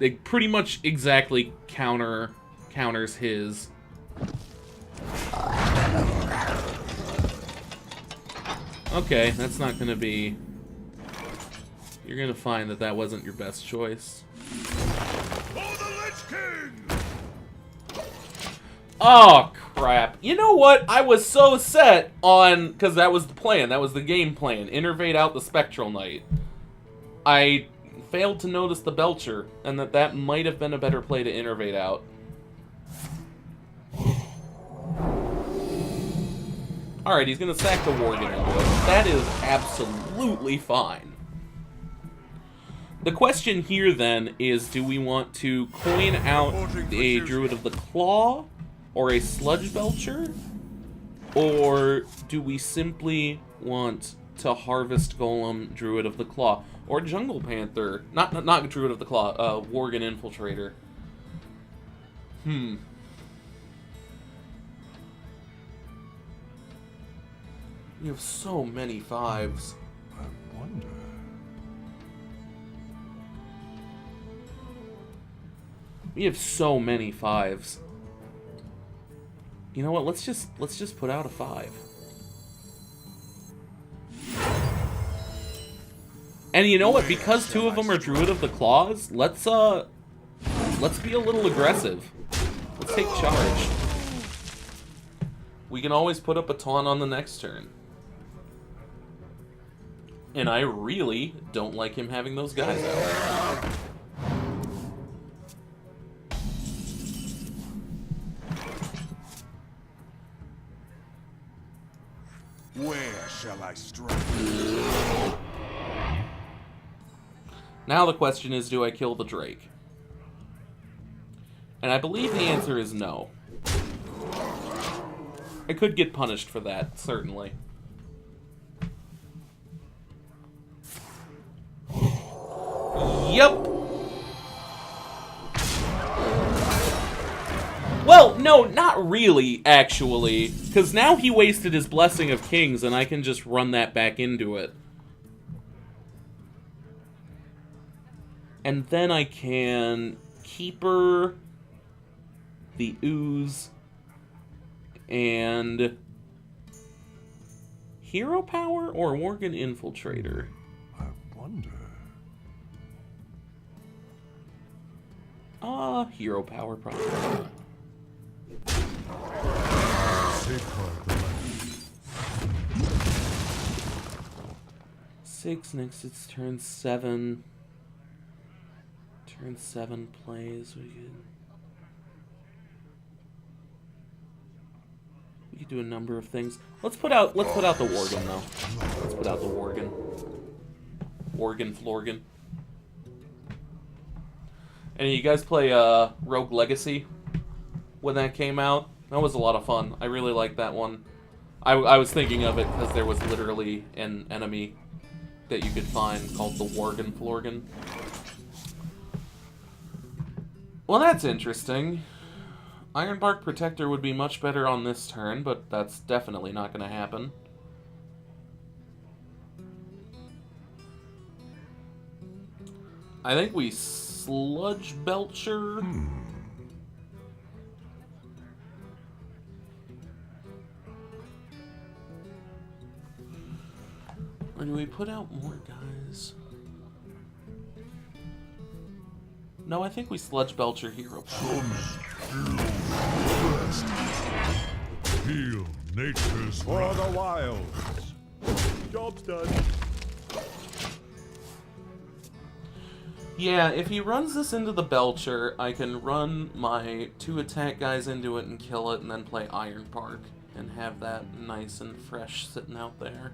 Speaker 1: it pretty much exactly counters his. Okay, that's not gonna be... You're gonna find that that wasn't your best choice. Oh, crap. You know what? I was so set on... Because that was the plan. That was the game plan. Innervate out the Spectral Knight. I failed to notice the Belcher, and that might have been a better play to Innervate out. Alright, he's gonna sack the Worgen into it. That is absolutely fine. The question here, then, is do we want to coin out a Druid of the Claw, or a Sludge Belcher? Or do we simply want to Harvest Golem Druid of the Claw? Or Jungle Panther. Not Druid of the Claw, Worgen Infiltrator. We have so many 5s.
Speaker 3: I wonder.
Speaker 1: We have so many 5s. You know what? Let's just put out a 5. And you know what? Because 2 of them are Druid of the Claws, let's be a little aggressive. take charge. We can always put up a taunt on the next turn. And I really don't like him having those guys out.
Speaker 3: Where shall I strike?
Speaker 1: Now the question is, do I kill the Drake? And I believe the answer is no. I could get punished for that, certainly. Yep. Well, no, not really, actually. Because now he wasted his Blessing of Kings, and I can just run that back into it. And then I can Keeper, the Ooze, and Hero Power or Worgen Infiltrator?
Speaker 3: I wonder.
Speaker 1: Hero Power, probably.
Speaker 3: Safeguard the land.
Speaker 1: 6, next it's turn 7. Turn 7 plays, we could do a number of things. Let's put out the Worgen though. Let's put out the Worgen. Worgen Florgen. And you guys play Rogue Legacy when that came out? That was a lot of fun. I really liked that one. I was thinking of it because there was literally an enemy that you could find called the Worgen Florgen. Well, that's interesting. Ironbark Protector would be much better on this turn, but that's definitely not going to happen. I think we Sludge Belcher. Or do we put out more guys? No, I think we Sludge Belcher Hero Power.
Speaker 3: Heal nature's for the wilds. Job's done.
Speaker 1: Yeah, if he runs this into the Belcher, I can run my 2 attack guys into it and kill it, and then play Ironbark and have that nice and fresh sitting out there.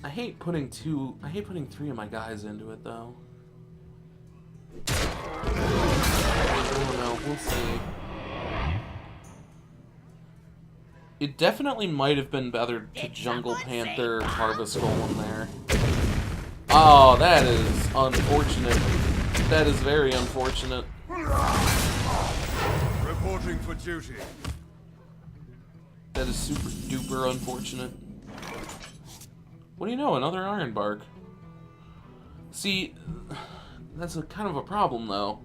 Speaker 1: I hate putting 3 of my guys into it though. I don't know, we'll see. It definitely might have been better to Jungle Panther Harvest Golem there. Oh, that is unfortunate. That is very unfortunate.
Speaker 3: Reporting for duty.
Speaker 1: That is super duper unfortunate. What do you know? Another Ironbark. See, that's a kind of a problem though.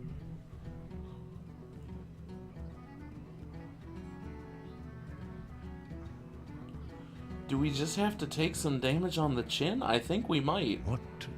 Speaker 1: Do we just have to take some damage on the chin? I think we might.
Speaker 3: What to do?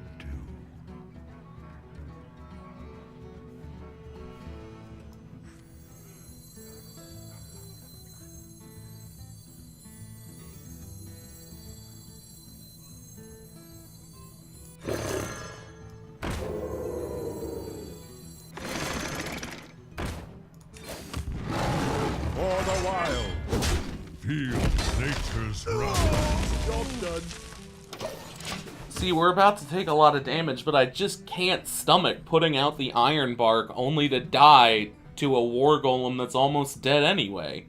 Speaker 3: For the wild. Feel nature's wrath. Job done.
Speaker 1: See, we're about to take a lot of damage, but I just can't stomach putting out the Ironbark only to die to a War Golem that's almost dead anyway.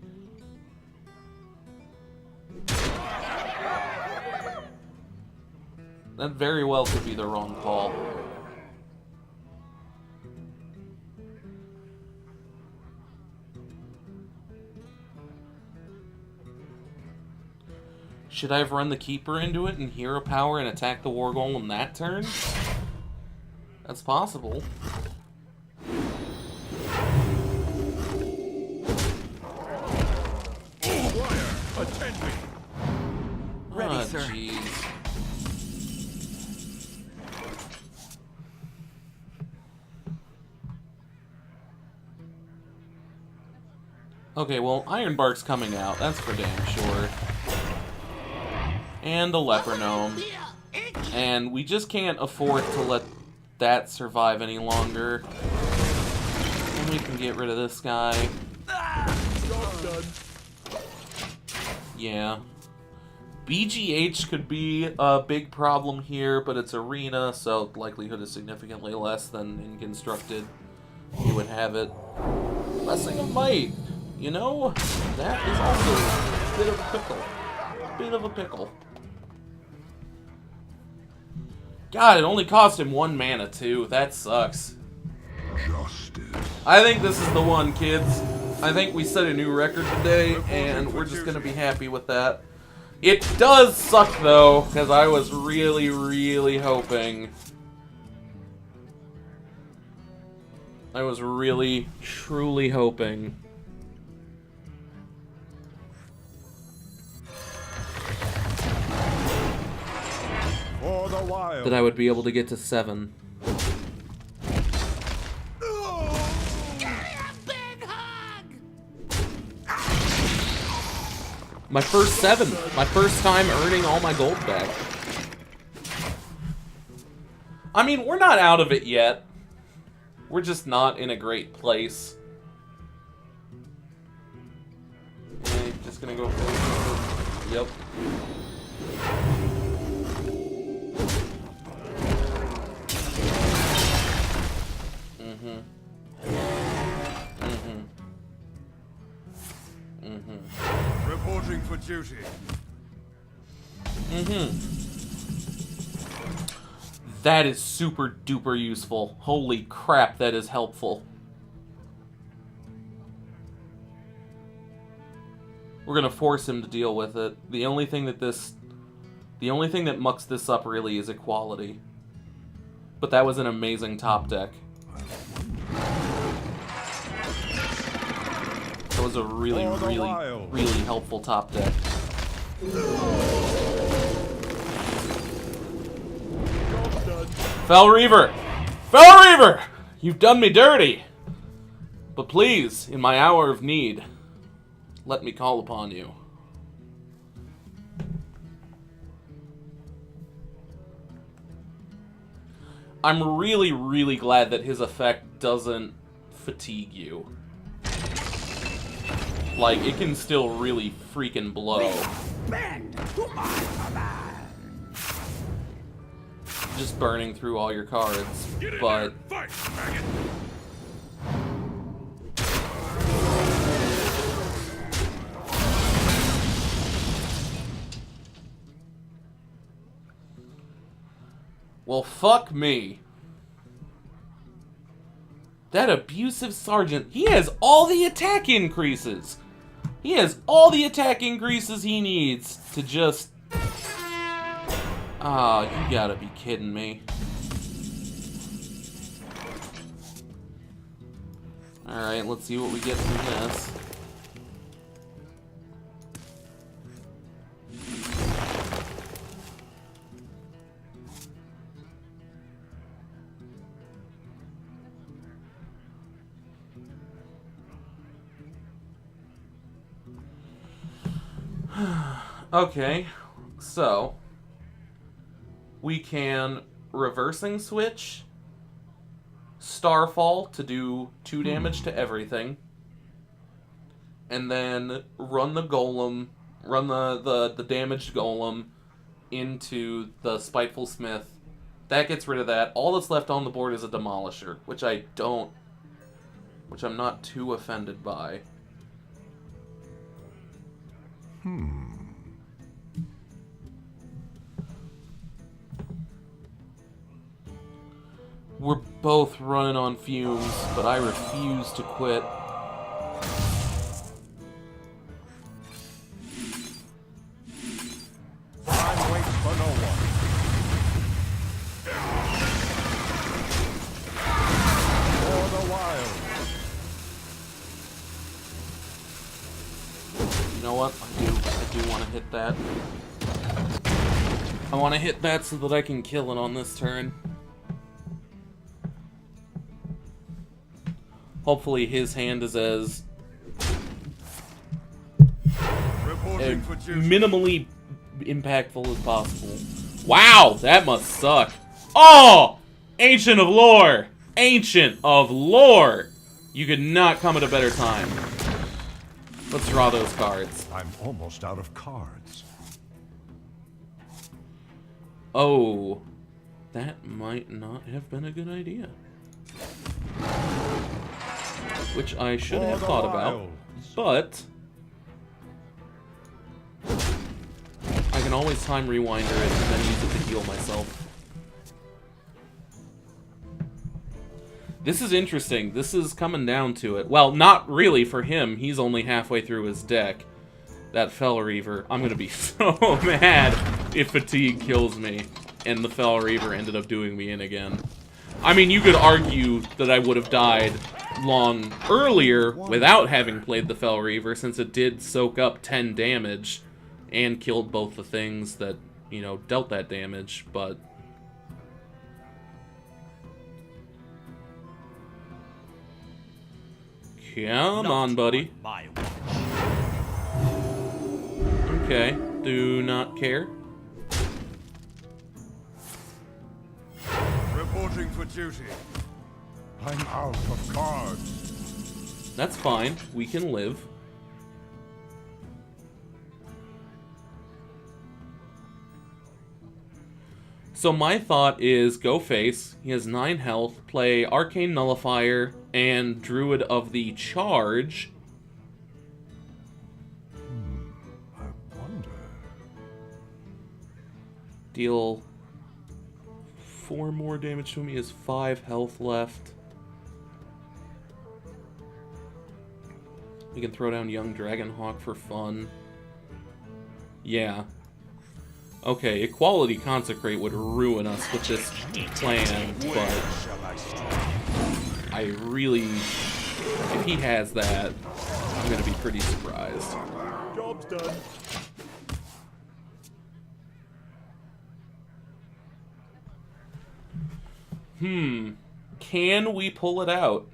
Speaker 1: That very well could be the wrong call. Should I have run the Keeper into it and Hero Power and attack the War Golem that turn? That's possible.
Speaker 3: Warrior, attend me.
Speaker 2: Ready, sir.
Speaker 1: Jeez. Okay, well, Ironbark's coming out. That's for damn sure. And a leper gnome. And we just can't afford to let that survive any longer. And we can get rid of this guy. Yeah. BGH could be a big problem here, but it's arena, so the likelihood is significantly less than in constructed. You would have it. Blessing of Might. You know, that is also a bit of a pickle. Bit of a pickle. God, it only cost him 1 mana, too. That sucks.
Speaker 3: Justice.
Speaker 1: I think this is the one, kids. I think we set a new record today, and we're just gonna be happy with that. It does suck, though, because I was really, really hoping... I was really, truly hoping...
Speaker 3: For the wild.
Speaker 1: that I would be able to get to 7. My first 7. My first time earning all my gold back. I mean, we're not out of it yet. We're just not in a great place. Okay, just gonna go for it. Yep.
Speaker 3: Reporting for duty.
Speaker 1: That is super duper useful. Holy crap, that is helpful. We're gonna force him to deal with it. The only thing that mucks this up really is equality. But that was an amazing top deck. That was a really, really, really helpful top deck. Fel Reaver! Fel Reaver! You've done me dirty! But please, in my hour of need, let me call upon you. I'm really, really glad that his effect doesn't fatigue you. Like, it can still really freaking blow. Just burning through all your cards, but...
Speaker 3: Fight, maggot.
Speaker 1: Well, fuck me. That abusive sergeant, he has all the attack increases. He has all the attack increases he needs to just... Ah, you gotta be kidding me. Alright, let's see what we get from this. Okay, so we can reversing switch Starfall to do 2 damage to everything, and then run the golem, run the damaged golem into the Spiteful Smith. That gets rid of that. All that's left on the board is a Demolisher, which I'm not too offended by. We're both running on fumes, but I refuse to quit.
Speaker 3: Time waits for no one. For the wild.
Speaker 1: You know what? I do want to hit that. I want to hit that so that I can kill it on this turn. Hopefully his hand is as minimally impactful as possible. Wow, that must suck. Oh! Ancient of Lore! Ancient of Lore! You could not come at a better time. Let's draw those cards.
Speaker 3: I'm almost out of cards.
Speaker 1: Oh. That might not have been a good idea. Which I should have thought about. But I can always time rewinder it and then use it to heal myself. This is interesting. This is coming down to it. Well, not really for him. He's only halfway through his deck. That Fel Reaver. I'm gonna be so mad if Fatigue kills me and the Fel Reaver ended up doing me in again. I mean, you could argue that I would have died long earlier without having played the Fel Reaver, since it did soak up 10 damage and killed both the things that, you know, dealt that damage, but come on, buddy. Okay, do not care.
Speaker 3: Reporting for duty. I'm out of cards.
Speaker 1: That's fine. We can live. So my thought is go face. He has 9 health. Play Arcane Nullifier and Druid of the Charge.
Speaker 3: I wonder.
Speaker 1: Deal 4 more damage to him. He has 5 health left. We can throw down Young Dragonhawk for fun. Yeah. Okay, Equality Consecrate would ruin us with this plan, but I really... if he has that, I'm gonna be pretty surprised.
Speaker 3: Job's done.
Speaker 1: Can we pull it out?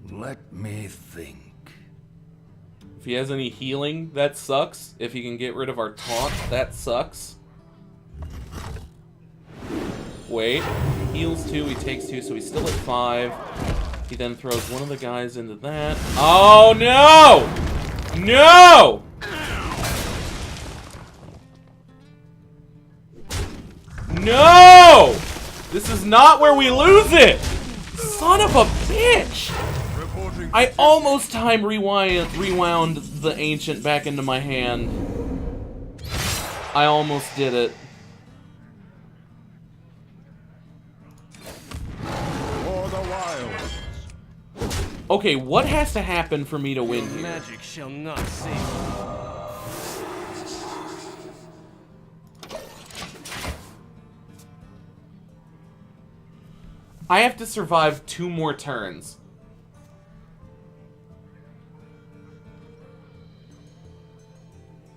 Speaker 2: Let me think.
Speaker 1: If he has any healing, that sucks. If he can get rid of our taunt, that sucks. Wait. He heals 2, he takes 2, so he's still at 5. He then throws one of the guys into that. Oh, no! No! No! This is not where we lose it! Son of a bitch! I almost time rewound the Ancient back into my hand. I almost did it.
Speaker 3: For the wilds.
Speaker 1: Okay, what has to happen for me to win here?
Speaker 4: Magic shall not save you.
Speaker 1: I have to survive 2 more turns.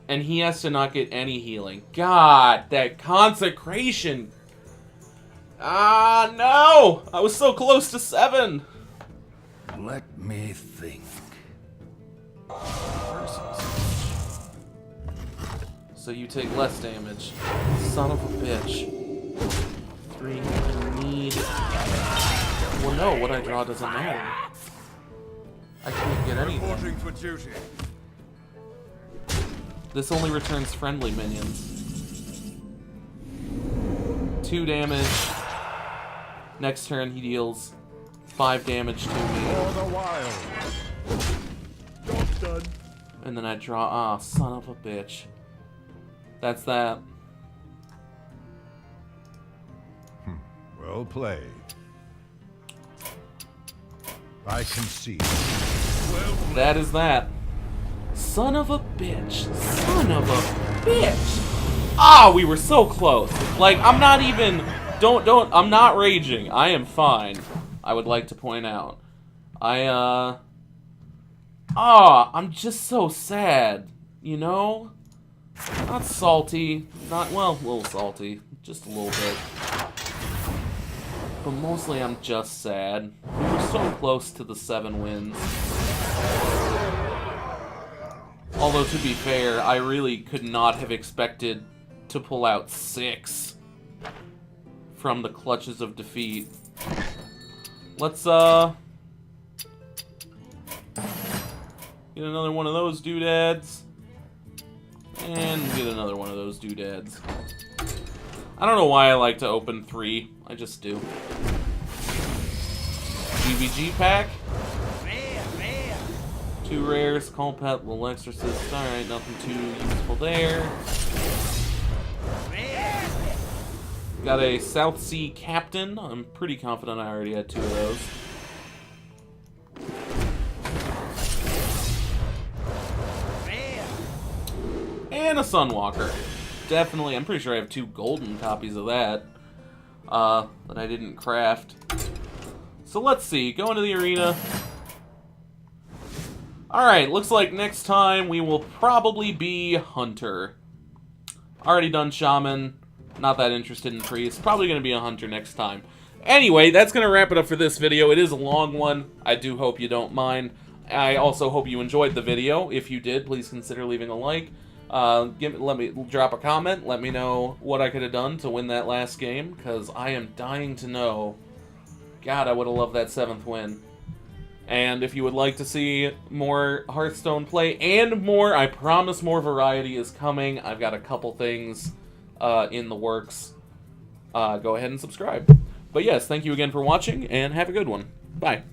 Speaker 1: And he has to not get any healing. God, that consecration. Ah, no! I was so close to 7.
Speaker 2: Let me think.
Speaker 1: So you take less damage. Son of a bitch. 3, I need... Well, no, what I draw doesn't matter. I can't get anything.
Speaker 3: Reporting for duty.
Speaker 1: This only returns friendly minions. 2 damage. Next turn he deals 5 damage to me.
Speaker 3: For the wild. Job's done.
Speaker 1: And then I draw... Ah, son of a bitch. That's that.
Speaker 3: Well played. I concede.
Speaker 1: That is that. Son of a bitch. Son of a bitch. Ah, we were so close. Like, I'm not even... I'm not raging. I am fine. I would like to point out. I'm just so sad. You know? Not salty. Not, well, a little salty. Just a little bit. But mostly I'm just sad. We were so close to the 7 wins. Although, to be fair, I really could not have expected to pull out 6 from the clutches of defeat. Let's, get another one of those doodads. And get another one of those doodads. I don't know why I like to open 3. I just do. GVG pack. 2 rares, Call Pet, Little Exorcist. Alright, nothing too useful there. Got a South Sea Captain. I'm pretty confident I already had 2 of those. And a Sunwalker. Definitely, I'm pretty sure I have 2 golden copies of that. That I didn't craft. So let's see, go into the arena. Alright, looks like next time we will probably be Hunter. Already done Shaman. Not that interested in Priest. Probably going to be a Hunter next time. Anyway, that's going to wrap it up for this video. It is a long one. I do hope you don't mind. I also hope you enjoyed the video. If you did, please consider leaving a like. Let me drop a comment. Let me know what I could have done to win that last game, because I am dying to know. God, I would have loved that 7th win. And if you would like to see more Hearthstone play and more, I promise more variety is coming. I've got a couple things in the works. Go ahead and subscribe. But yes, thank you again for watching, and have a good one. Bye.